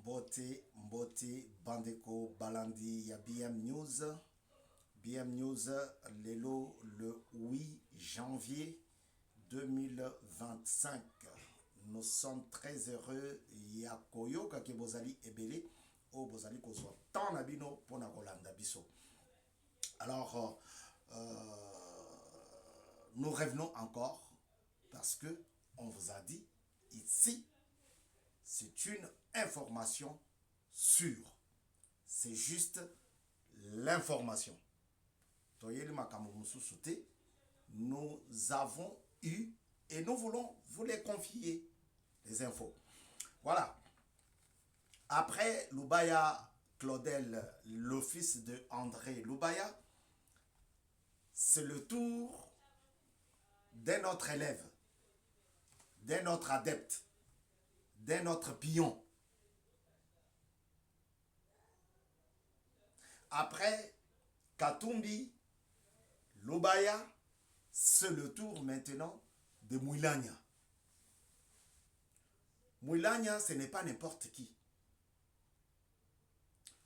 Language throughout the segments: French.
Mbote, Bandeko, Balandi, ya BM News. BM News, le 8 janvier 2025. Nous sommes très heureux. Yakoyo, kake bozali ebele, o bozali kozwa tant nabino pour na kolanda biso. Alors, nous revenons encore parce que on vous a dit ici, c'est une information sûre. C'est juste l'information. Nous avons eu et nous voulons vous les confier, les infos. Voilà. Après Loubaya Claudel, le fils de André Loubaya, c'est le tour d'un autre élève, d'un autre adepte, d'un autre pion. Après Katumbi, Loubaya, c'est le tour maintenant de Mouilania. Mouilania, ce n'est pas n'importe qui.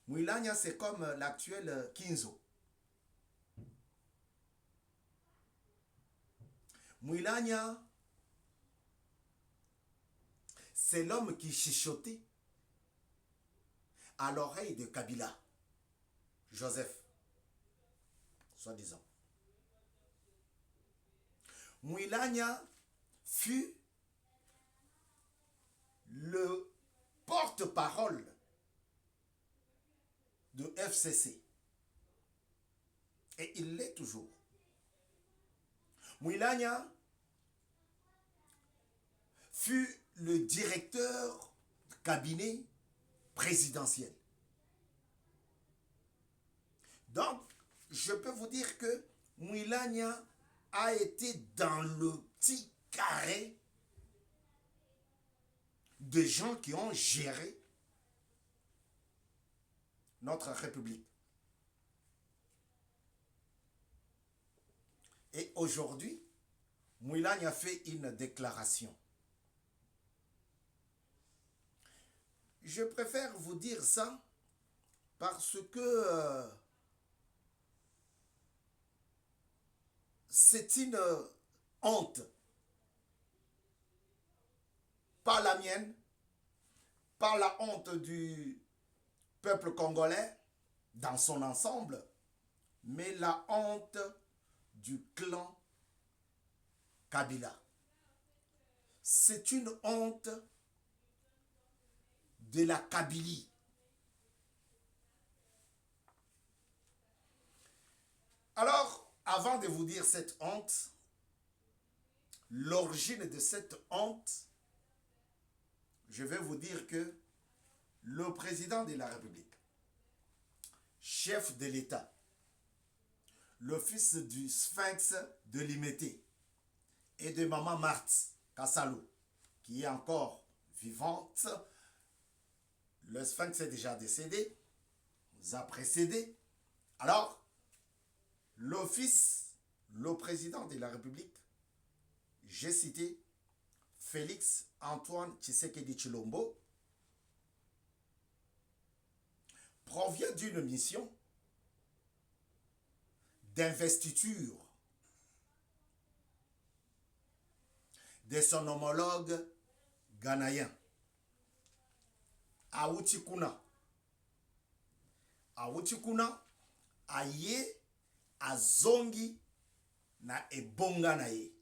Mouilania, c'est comme l'actuel Kinzo. Mouilania, c'est l'homme qui chuchotait à l'oreille de Kabila, Joseph, soi-disant. Mouilania fut le porte-parole de FCC. Et il l'est toujours. Mouilania fut le directeur du cabinet présidentiel. Donc, je peux vous dire que Mouilania a été dans le petit carré de gens qui ont géré notre République. Et aujourd'hui, Mouilania fait une déclaration. Je préfère vous dire ça parce que c'est une honte. Pas la mienne, pas la honte du peuple congolais dans son ensemble, mais la honte du clan Kabila. C'est une honte de la Kabylie. Alors, avant de vous dire cette honte, l'origine de cette honte, je vais vous dire que le président de la République, chef de l'État, le fils du Sphinx de Limété et de Maman Marthe Kassalou, qui est encore vivante. Le Sphinx est déjà décédé, nous a précédé. Alors, le fils, le président de la République, j'ai cité Félix Antoine Tshisekedi Tshilombo, provient d'une mission d'investiture de son homologue ghanéen, Aoutikuna. Aoutikuna aye azongi na ebonga na ye.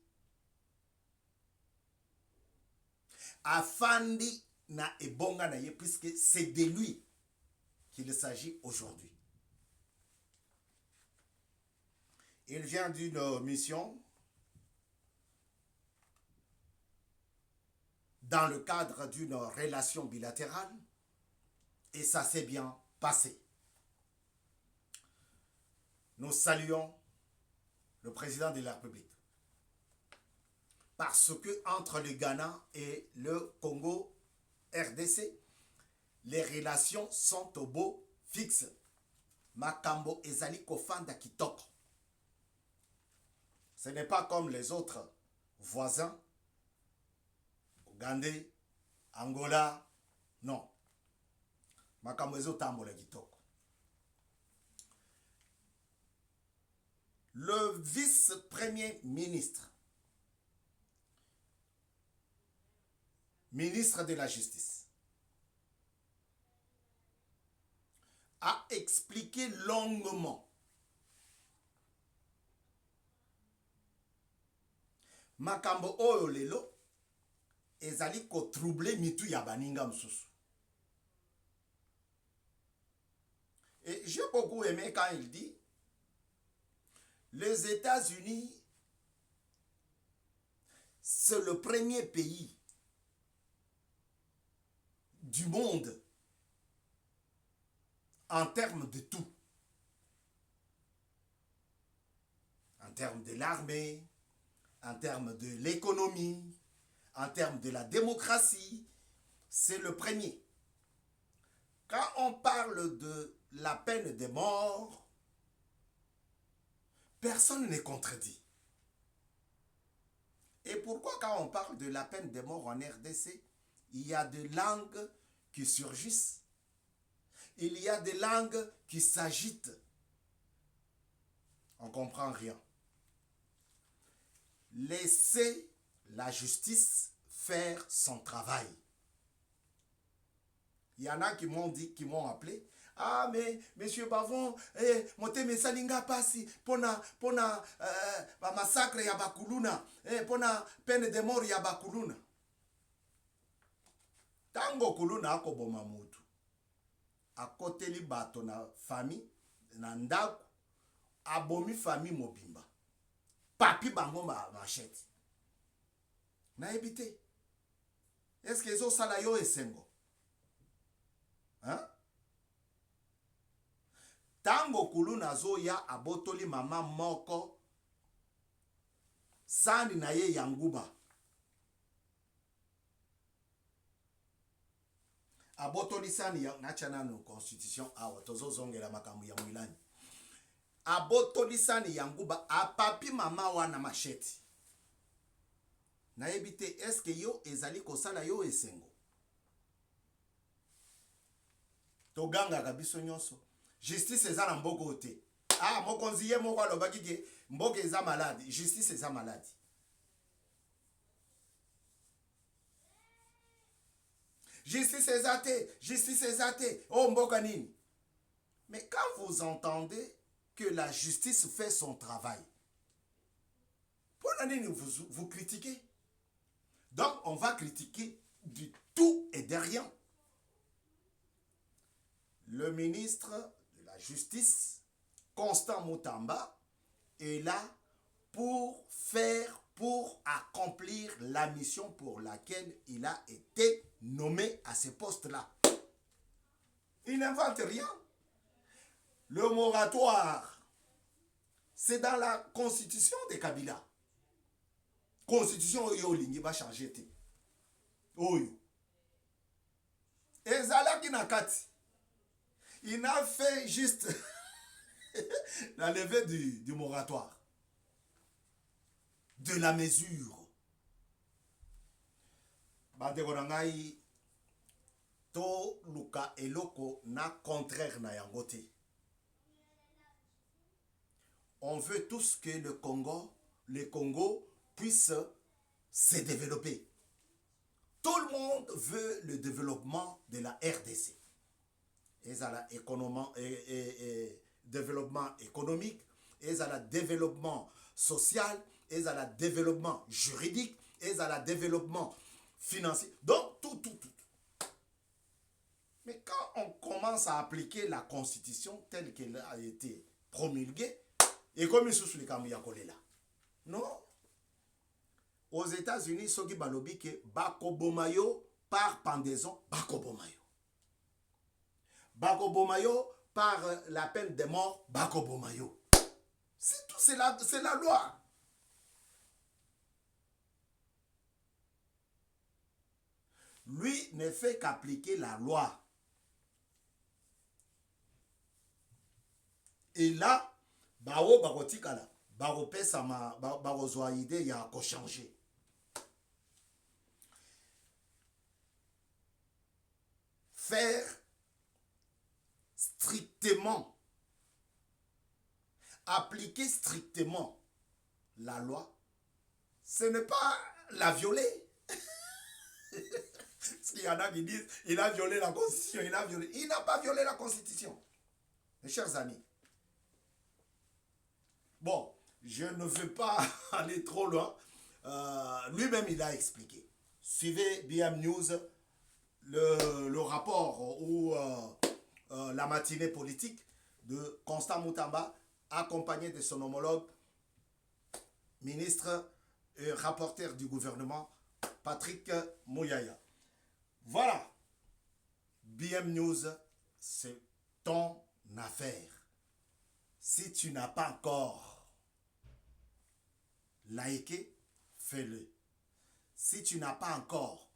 Afandi na ebonga na ye, puisque c'est de lui qu'il s'agit aujourd'hui. Il vient d'une mission dans le cadre d'une relation bilatérale et ça s'est bien passé. Nous saluons le président de la République parce que entre le Ghana et le Congo RDC, les relations sont au beau fixe. Makambo ezali kofanda kitoko. Ce n'est pas comme les autres voisins, Ougandais, Angola, non. makambo ezotambola kitoko. Le vice-premier ministre, ministre de la Justice, a expliqué longuement makambo oyo lelo ezali ko troubler mitu ya baninga msusu. Et j'ai beaucoup aimé quand il dit les États-Unis, c'est le premier pays du monde en termes de tout. En termes de l'armée, en termes de l'économie, en termes de la démocratie, c'est le premier. Quand on parle de la peine de mort, personne n'est contredit. Et pourquoi quand on parle de la peine de mort en RDC, il y a des langues qui surgissent, il y a des langues qui s'agitent. On ne comprend rien. Laissez la justice faire son travail. Il y en a qui m'ont dit, qui m'ont appelé. Ah, mais monsieur Bavon, mote mesalinga pasi pona massacre ya bakuluna, pona peine de mort ya bakuluna. Tango kuluna ako boma mutu. Akoteli bato na famille, na ndako, abomi famille mobimba. Papi bango machete. Na ebite. Est-ce que eso sala yo esengo? Hein? Tango kuluna zo ya abotoli mama moko sani na ye yanguba. Abotoli sani ya nachana no constitution awa tozo zongela makambo ya mwilani. Abotoli sani yanguba apapi mama wana machete. Na ebite est-ce que yo ezali kosala yo esengo? Toganga kabiso nyonso. Justice eza na mboko te. Ah, mokonzi ye moko alobaki ke mboka eza malade. Justice eza malade. Justice eza te. Justice eza te. Oh, mboka nini? Mais quand vous entendez que la justice fait son travail, pour nini vous critiquez? Donc, on va critiquer du tout et de rien. Le ministre de la Justice, Constant Mutamba, est là pour accomplir la mission pour laquelle il a été nommé à ce poste-là. Il n'invente rien. Le moratoire, c'est dans la constitution de Kabila. Constitution oyo lingi va changer te. Oyo. Ezalaki na kati. Il a fait juste la levée du moratoire. De la mesure. Bandeko na ngai to luka eloko na contraire na yango te. On veut tous que le Congo puisse se développer. Tout le monde veut le développement de la RDC. Et à la développement économique, et à la développement social, et à la développement juridique, et à la développement financier. Donc, tout. Mais quand on commence à appliquer la constitution telle qu'elle a été promulguée, et comme il sous les Kamouyakolé là, non. Aux États-Unis, ceux qui balobi que Bakobomayo par pendaison, Bakobomayo. Bakobomayo par la peine de mort, Bakobomayo. C'est tout, c'est la loi. Lui ne fait qu'appliquer la loi. Et là, Bao Bakotikala, Barope Sama, Barozwa idée, il y a qu'à changer. Faire strictement la loi, ce n'est pas la violer. Il y en a qui disent, il a violé la Constitution, il n'a pas violé la Constitution. Mes chers amis. Bon, je ne veux pas aller trop loin. Lui-même, il a expliqué. Suivez BM News, le rapport ou la matinée politique de Constant Moutamba, accompagné de son homologue, ministre et rapporteur du gouvernement, Patrick Mouyaya. Voilà. BM News, c'est ton affaire. Si tu n'as pas encore liké, fais-le. Si tu n'as pas encore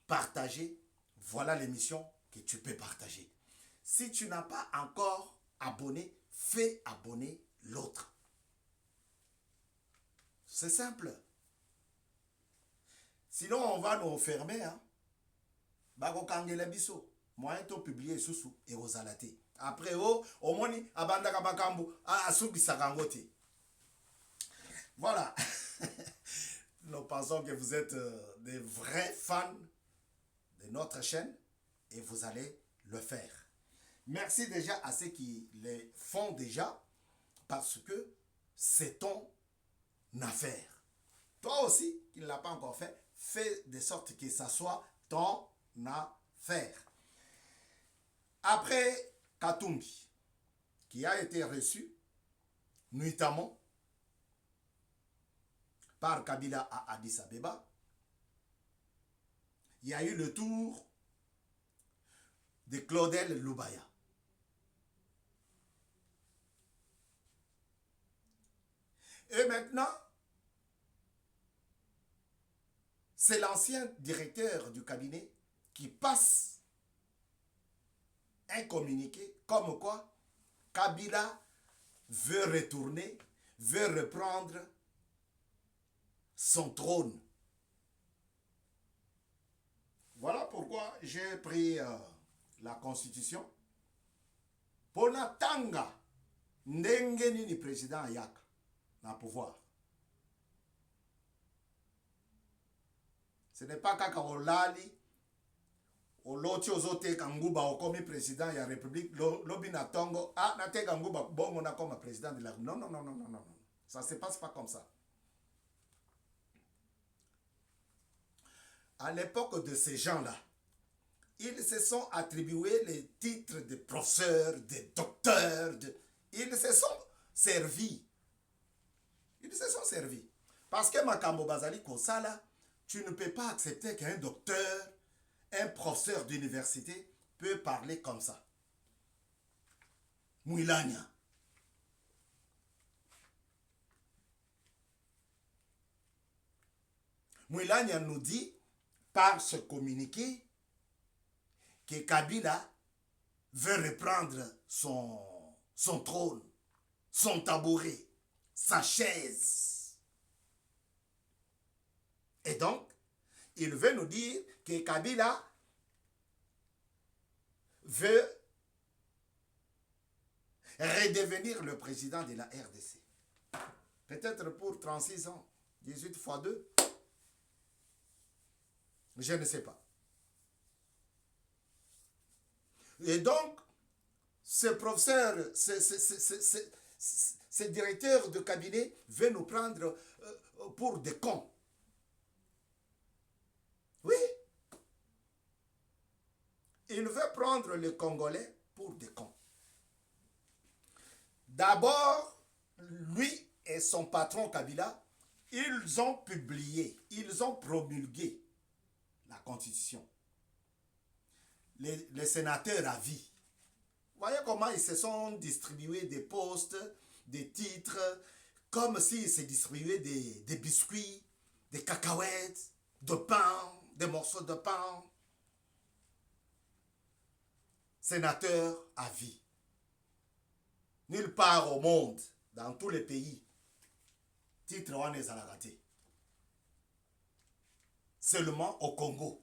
partagé, voilà l'émission que tu peux partager. Si tu n'as pas encore abonné, fais abonner l'autre. C'est simple. Sinon, on va nous fermer. Bako kangele biso. Moyen to publier sous et aux alatés. Après, au moni, abandaka bakambu, asubi sakangote. Voilà. Nous pensons que vous êtes des vrais fans de notre chaîne et vous allez le faire. Merci déjà à ceux qui les font déjà parce que c'est ton affaire. Toi aussi, qui ne l'a pas encore fait, fais de sorte que ça soit ton affaire. Après Katumbi, qui a été reçu nuitamment par Kabila à Addis Abeba, il y a eu le tour de Claudel Loubaya. Et maintenant, c'est l'ancien directeur du cabinet qui passe un communiqué comme quoi Kabila veut retourner, veut reprendre son trône. Voilà pourquoi j'ai pris la constitution. Pona tanga ndenge nini président yak na pouvoir. Ce n'est pas kaka olali oloti ozote kanguba okomi président ya république lobi na tongo na te kanguba bongo na comme président de la non non non non non non. Ça se passe pas comme ça. À l'époque de ces gens-là, ils se sont attribués les titres de professeurs, de docteurs, ils se sont servis. Ils se sont servis. Parce que Makambo Bazali Kosala, tu ne peux pas accepter qu'un docteur, un professeur d'université peut parler comme ça. Mouilania. Mouilania nous dit, par ce communiqué, que Kabila veut reprendre son trône, son tabouret, sa chaise. Et donc, il veut nous dire que Kabila veut redevenir le président de la RDC. Peut-être pour 36 ans, 18 fois 2. Je ne sais pas. Et donc, ce professeur, ce directeur de cabinet veut nous prendre pour des cons. Oui. Il veut prendre les Congolais pour des cons. D'abord, lui et son patron Kabila, ils ont publié, ils ont promulgué la Constitution. Les sénateurs à vie. Voyez comment ils se sont distribués des postes, des titres, comme s'ils se distribuaient des biscuits, des cacahuètes, de pain, des morceaux de pain. Sénateurs à vie. Nulle part au monde, dans tous les pays, titre on est à la raté. Seulement au Congo.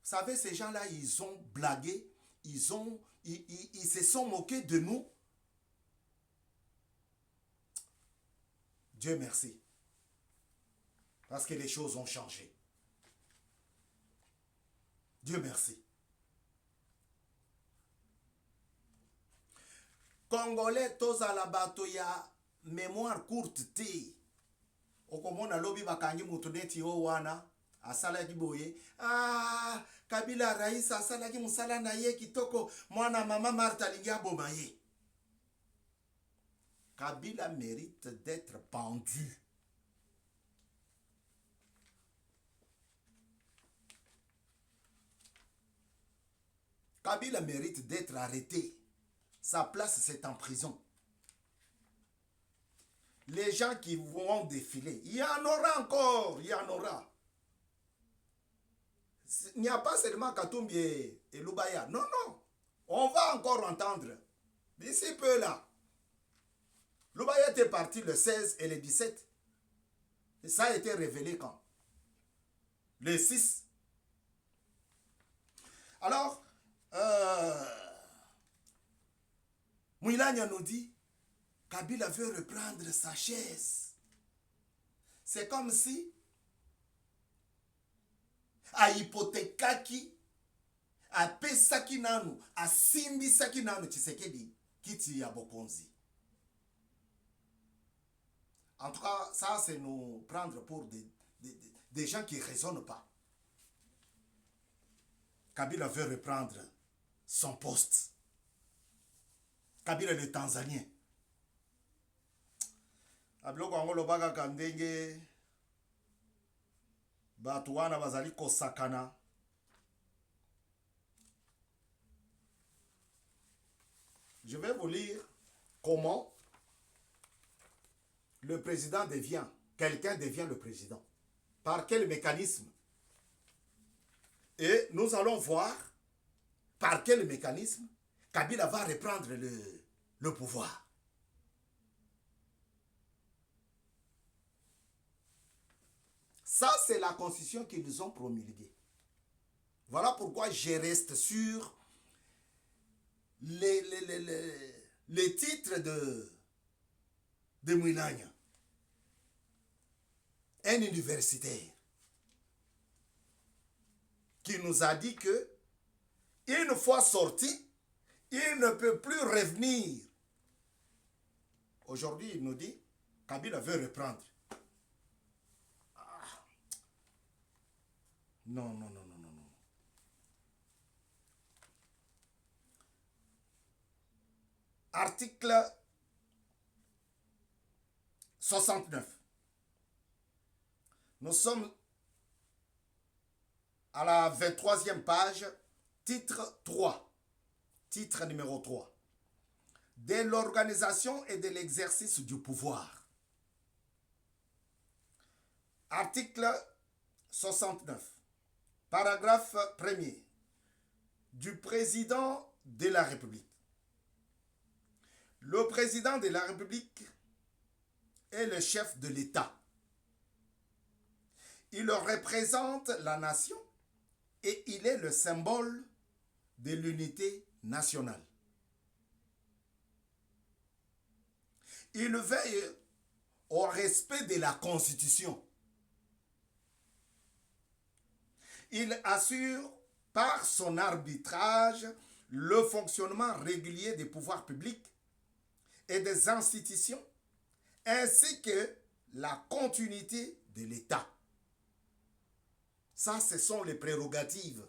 Vous savez, ces gens-là, ils ont blagué, ils ils se sont moqués de nous. Dieu merci. Parce que les choses ont changé. Dieu merci. Congolais, tozala bato ya mémoire courte te. Okomona lobi bakangi mutu neti o wana asalaki boye. Ah, Kabila rais asalaki musala na ye kitoko, mwana mama Martha lingi aboma ye. Kabila mérite d'être pendu. Kabila mérite d'être arrêté. Sa place, c'est en prison. Les gens qui vont défiler, il y en aura encore, il y en aura. Il n'y a pas seulement Katumbi et Lubaya. Non, non. On va encore entendre. D'ici peu là. Lubaya était parti le 16 et le 17. Et ça a été révélé quand? Le 6. Alors, Mouilania nous dit, Kabila veut reprendre sa chaise. C'est comme si a hypothékaki, a pesaki nanu, a simbi saki nanu Tshisekedi, kiti ya bokonzi. En tout cas, ça c'est nous prendre pour des gens qui ne raisonnent pas. Kabila veut reprendre son poste. Kabila le Tanzanien. Abiloko angolo baga kandenge batu wana bazali kosakana. Je vais vous lire comment le président devient, quelqu'un devient le président. Par quel mécanisme? Et nous allons voir par quel mécanisme Kabila va reprendre le pouvoir. Ça, c'est la constitution qu'ils nous ont promulguée. Voilà pourquoi je reste sur les titres de Mouilania. Un universitaire qui nous a dit que une fois sorti, il ne peut plus revenir. Aujourd'hui, il nous dit Kabila veut reprendre. Ah. Non, non, non, non, non, non. Article 69. Nous sommes à la 23e page, titre 3. Titre numéro 3. De l'organisation et de l'exercice du pouvoir. Article 69. Paragraphe 1er. Du président de la République. Le président de la République est le chef de l'État. Il représente la nation et il est le symbole de l'unité nationale. Il veille au respect de la Constitution. Il assure par son arbitrage le fonctionnement régulier des pouvoirs publics et des institutions, ainsi que la continuité de l'État. Ça, ce sont les prérogatives.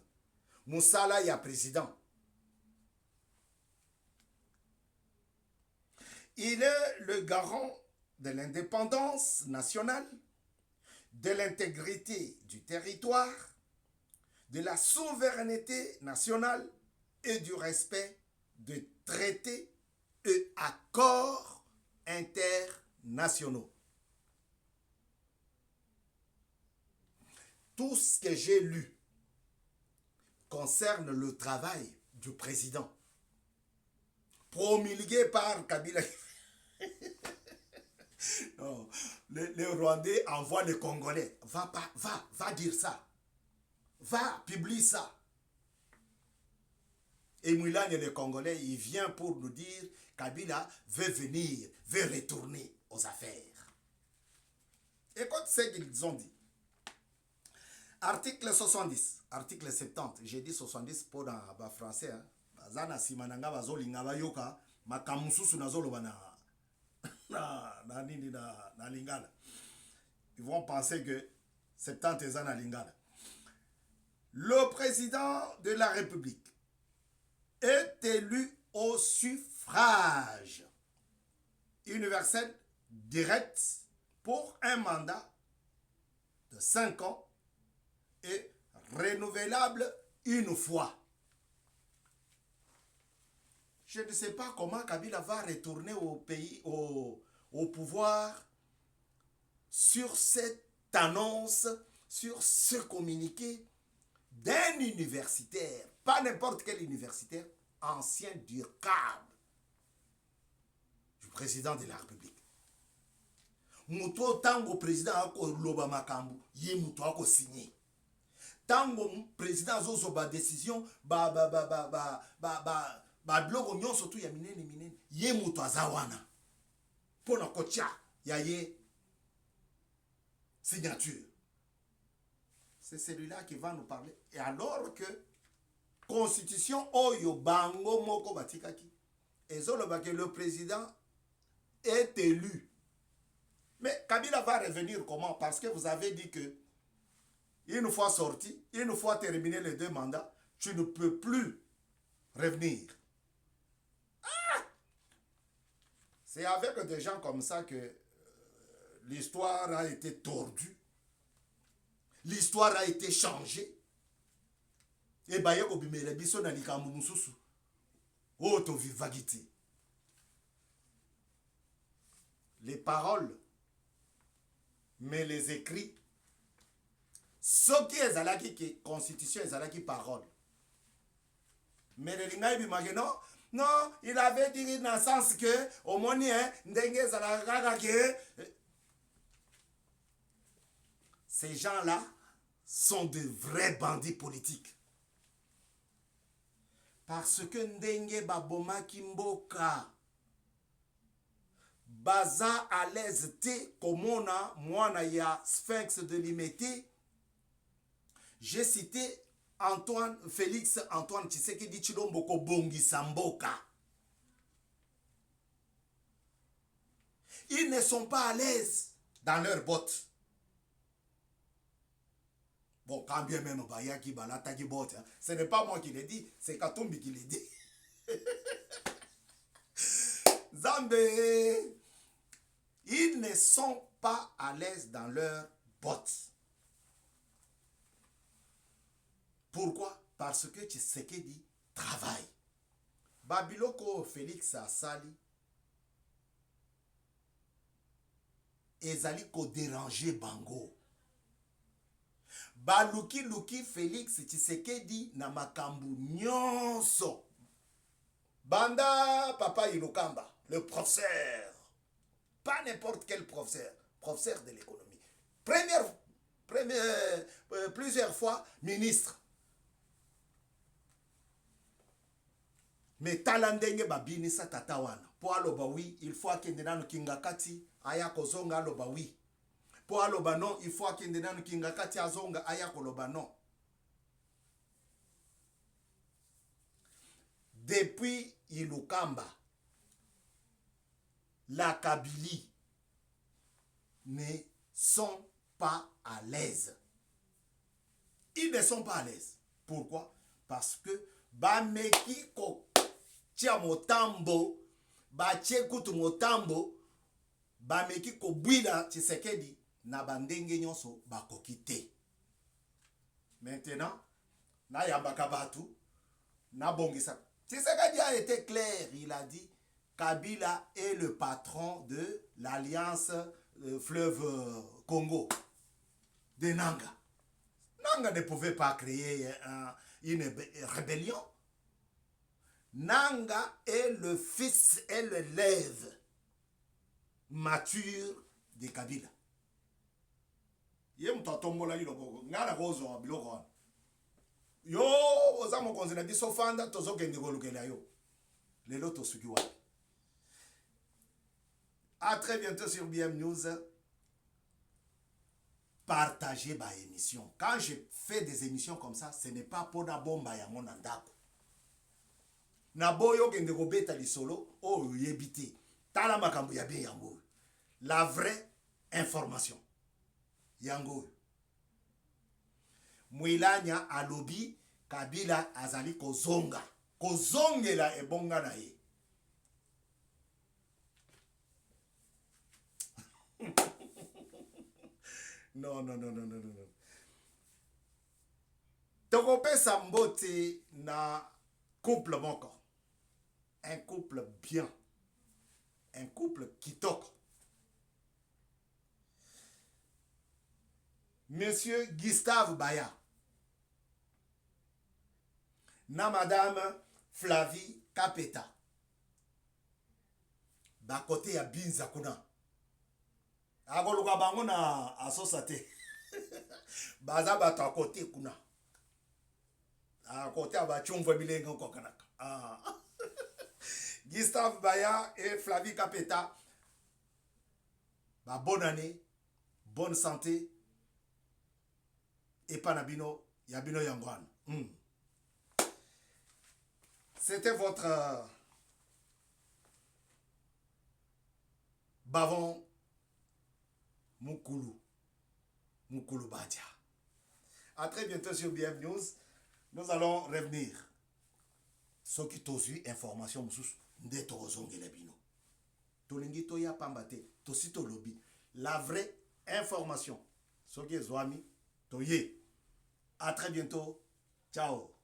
Moussala ya président. Il est le garant de l'indépendance nationale, de l'intégrité du territoire, de la souveraineté nationale et du respect de traités et accords internationaux. Tout ce que j'ai lu concerne le travail du président, promulgué par Kabila. Non, les Rwandais envoient les Congolais. Va dire ça. Va publier ça. Et Moulin, les Congolais, il vient pour nous dire Kabila veut venir, veut retourner aux affaires. Écoute ce qu'ils ont dit. Article 70, article 70, j'ai dit 70 pour dans le français. Zana simananga bazolinga bayoka makamususu nazoloba na lingala. Ils vont penser que 70 ans na lingala. Le président de la République est élu au suffrage universel direct pour un mandat de 5 ans et renouvelable une fois. Je ne sais pas comment Kabila va retourner au pays, au pouvoir sur cette annonce, sur ce communiqué d'un universitaire, pas n'importe quel universitaire, ancien du CAB, du président de la République. Muto tango président ako loba makambu, yi muto ako signé. Tango président zozo ba décision ba blogo nyonso tu ya minene ye muto azawana. Pona kocha ya ye signature. C'est celui-là qui va nous parler. Et alors que constitution oyo bango moko batikaki ezoloba que le président est élu. Mais Kabila va revenir comment? Parce que vous avez dit que une fois sorti, une fois terminé les 2 mandats, tu ne peux plus revenir. Ah! C'est avec des gens comme ça que l'histoire a été tordue. L'histoire a été changée. Et bayeko bimele biso na likambo mususu. Oto vivagité. Les paroles, mais les écrits, ce qui est zalaki qui constitution est zalaki parole. Mais les lingaï non, non, il avait dit dans le sens que au moins ndenge zalaka que ces gens-là sont de vrais bandits politiques. Parce que ndenge baboma kimboka baza à l'aise te komona mwana ya Sphinx de Limete. J'ai cité Félix Antoine Tshisekedi Tshilombo Bongisa Mboka. Ils ne sont pas à l'aise dans leurs bottes. Bon, quand bien même Bayaki Balata qui botte, ce n'est pas moi qui l'ai dit, c'est Katumbi qui l'a dit. Zambé, ils ne sont pas à l'aise dans leurs bottes. Pourquoi? Parce que Tshisekedi travaille. Babiloko Félix Asali ezali ko déranger bango. Luki Félix Tshisekedi na makambu nyonso. Banda Papa Ilokamba, le professeur. Pas n'importe quel professeur. Professeur de l'économie. Plusieurs fois ministre. Mais talandenge babini sa tatawana. Po aloba oui, il faut akende nanu kingakati aya kozonga aloba oui. Po aloba non, il faut akende nanu kingakati azonga aya koloba non. Depuis Ilukamba, la Kabylie ne sont pas à l'aise. Ils ne sont pas à l'aise. Pourquoi? Parce que bameki ko tia motambo, ba tie kutu motambo, bameki ko bwila Tshisekedi na bandenge nyonso bakokite. Maintenant, na yambaka batu, na bongisa. Tshisekedi a été clair, il a dit Kabila est le patron de l'alliance fleuve Congo de Nanga. Nanga ne pouvait pas créer une rébellion. Nanga est le fils et l'élève mature de Kabila. Yo, tata mokonzi na biso fanda tozokende kolukela yo lelo tosuki wapi. À très bientôt sur BM News. Partagez ma émission. Quand je fais des émissions comme ça, ce n'est pas pour la bomba ya mon andako. Na boyo kende kobeta lisolo o yebite. Tala makambo ya bien yango. La vraie information. Yango. Mwilanya alobi Kabila azali kozonga. Kozongela ebonga na ye. Non. Tokopesa mbote na couple moko. Un couple bien. Un couple kitoko. Monsieur Gustave Baya. Na Madame Flavie Kapeta. Ba côté ya Binza kuna. Agoluka bango na asosate. Baza bato à côté kuna. À côté à chumvo bilengo kokanaka. Gustave Baya et Flavie Kapeta. Ba bonne année, bonne santé. Et panabino, yabino yangwan. C'était votre Bavon Mukulu Badia. À très bientôt sur BM News. Nous allons revenir. Ce qui t'a eu information, de Torozongelabino. Tolingi Toya Pambate, Tosito Lobby. La vraie information. Ce qui est Zoami, Toye. À très bientôt. Ciao.